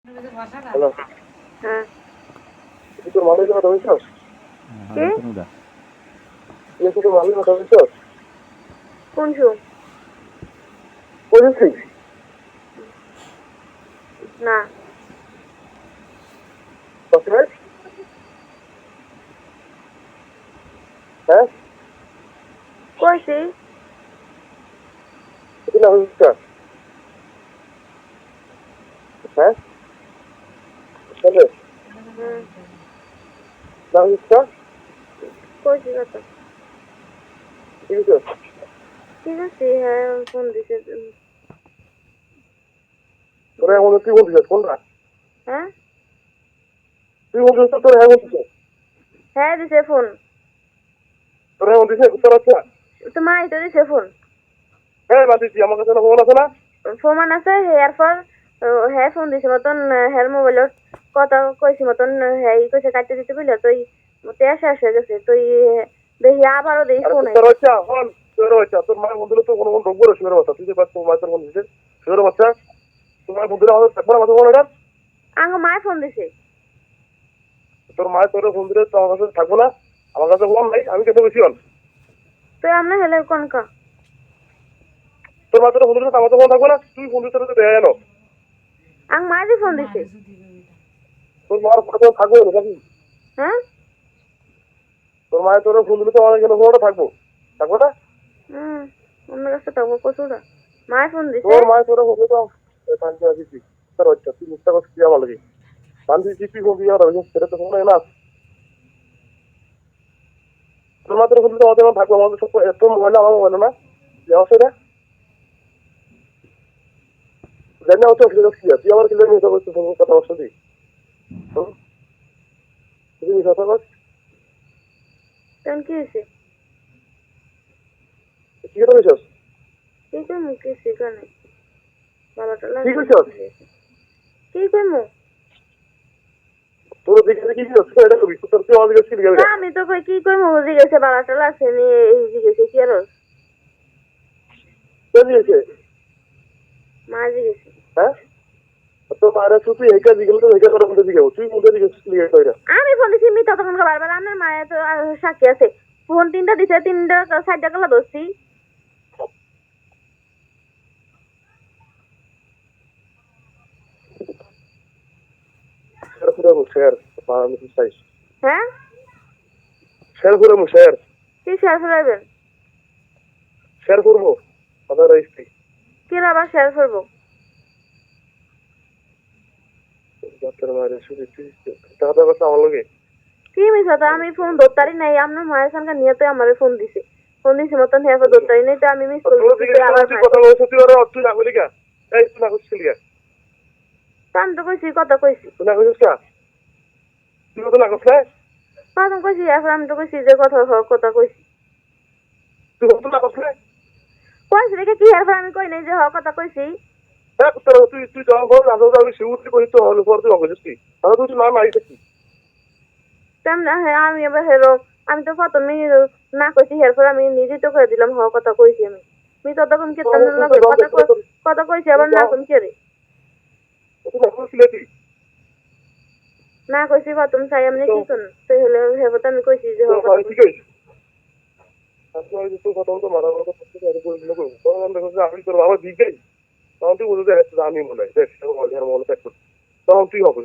Hello. হ্যাঁ। তুই তোর মালিকের কথা বলছিস? কে? তুই তোর মালিকের কথা বলছিস? কোন শো? বলছিস? না। কসমেট? হ্যাঁ? কইছি? তুই না বলছিস? হ্যাঁ? চলে। হুম। না বলছিস? কইছি কথা। ঠিক আছে। ঠিক আছে, হ্যাঁ ফোন দিছে। তোরা এখন তুই বলছিস কোনটা? হ্যাঁ? তুই বলছিস তোর হ্যাঁ বলছিস? হ্যাঁ দিছে ফোন। তোরা এখন দিছিস উত্তর আছে? তো মাই তো দিছে ফোন। হ্যাঁ বাদিছি আমার কাছে ফোন আছে না? ফোন আছে হেয়ার পর হ্যাঁ ফোন দিছে মতন হেয়ার মোবাইলত কথা কইছি মতন হ্যাঁ কইছে কাটতে দিতে বলে তুই তে শেষ হয়ে গেছে তুই দেখি আবারও দেই আরে ফোন তোর আইছে। বাচ্চা হল তোর বাচ্চা তোর মায়ের বন্ধুরা তো কোনো রোগ করে শুয়ে বাচ্চা তুই যে বাচ্চা মায়ের ফোন দিছিস শুয়ে বাচ্চা তোমার বন্ধুরা আমাদের থাকবে না মাথা ফোন এটা আঙ্গ মায় ফোন দিছে। তোর মায়ের তোর ফোন দিলে তো আমার কাছে থাকবো না আমার কাছে ফোন নাই আমি কেন বেশি হল তুই আমনে হেলে কোন কা? তোর মা তোর ফোন দিলে আমার তো ফোন থাকবে না তুই ফোন দিতে তো দেয় না আঙ্গ মায় দি ফোন দিছে। তোর মার ফোন থাকবে না নাকি হ্যাঁ? তোর মায়ের তোর ফোন দিলে তো আমার কেন ফোনটা থাকবো থাকবো না হুম। অন্য কাছে থাকবো কচুরা। মায় ফোন দিছে। তোর মায়ের তোর ফোন দিলে তো শান্তি আসিছি তোর বাচ্চা তুই মিথ্যা কথা কি আমার লাগে শান্তি তুই ফোন দিয়ে আর সেটা তো ফোন না তোর মা তোর ফোন দিলে আমাদের থাকবো আমাদের সব এত মোবাইল আমার মোবাইল না অসুবিধা জানি না হচ্ছে অসুবিধা কি আছে তুই আমার কিলো মিথ্যা করছিস ফোন কথা বসতে দিই তুই মিথ্যা কথা বল তখন কি হয়েছে? কি কথা বলছিস কি কইমু কিছু কানে বাবাটা কি লাগে। করছিস কি কইমু? তোর দিকে কি করছিস এটা কবি তোর তুই আমাদের কাছে কি তা লিখে আমি তো কই কি কইমু বুঝি গেছে বাবাটা লাগছে নি এই জিগেছে কি আর কে দিয়েছে মা জিগেছে। হ্যাঁ তোর মায়ের তুই এইটা দিকে তো এইটা করে মধ্যে দিকে তুই মধ্যে দিকে লিখে কইরা আমি ফোন দিছি মি ততক্ষণ বারবার আমার মায়ের তো সাক্ষী আছে। ফোন তিনটা দিছে তিনটা সাইডটা গেলা ধরছি। শেয়ার করে শেয়ার আমি চাই হ্যাঁ? শেয়ার করে শেয়ার কি শেয়ার ফেলাইবেন? শেয়ার করবো কথা রাইছি কি আবার শেয়ার করবো? ডাক্তার মায়ের শুধু টাকা কথা আমার লগে কি মিশাতা আমি ফোন ধরতারি নাই আপনার মায়ের সঙ্গে নিয়ে তো আমার ফোন দিছে। ফোন দিছে মতন হ্যাঁ ধরতারি নাই তো আমি মিস তোর দিকে করছি আবার তুই কথা বলছিস তুই আর তুই না বলি কা এই তুই না করছিস লিগা আমি তো কইছি কথা কইছি। তুই না করছিস কা তুই কথা না করছিস প্রথম কইছি এখন আমি তো কইছি যে কথা কইছি। তুই কথা না করছিস কইছি দেখে কি এরপর আমি কই নাই যে কথা কইছি। হ্যাঁ তুই তুই যখন বল রাজা আমি শিউরি করি তো হলো পর তুই অবশ্যই তুই তাহলে তুই না মারি থাকি তেমন হ্যাঁ আমি এবার হেরো আমি তো প্রথমে না কইছি এরপর আমি নিজেই তো করে দিলাম কথা কইছি আমি। আমি ততক্ষণ কি তার লগে কথা কইছি আবার না কোন কি রে তুই না করছিস তুই না কইছি প্রথম চাই আমি কি কোন তো হলো হেবত আমি কইছি যে কথা ঠিক আছে আজকে আমি তো কথা বলতে মারা কথা করতে আর বলছিল করব তখন আমি দেখো যে আমি তোর বাবা দিকেই তখন তুই বলতে আমি মনে হয় দেখ মনে তখন তুই হবে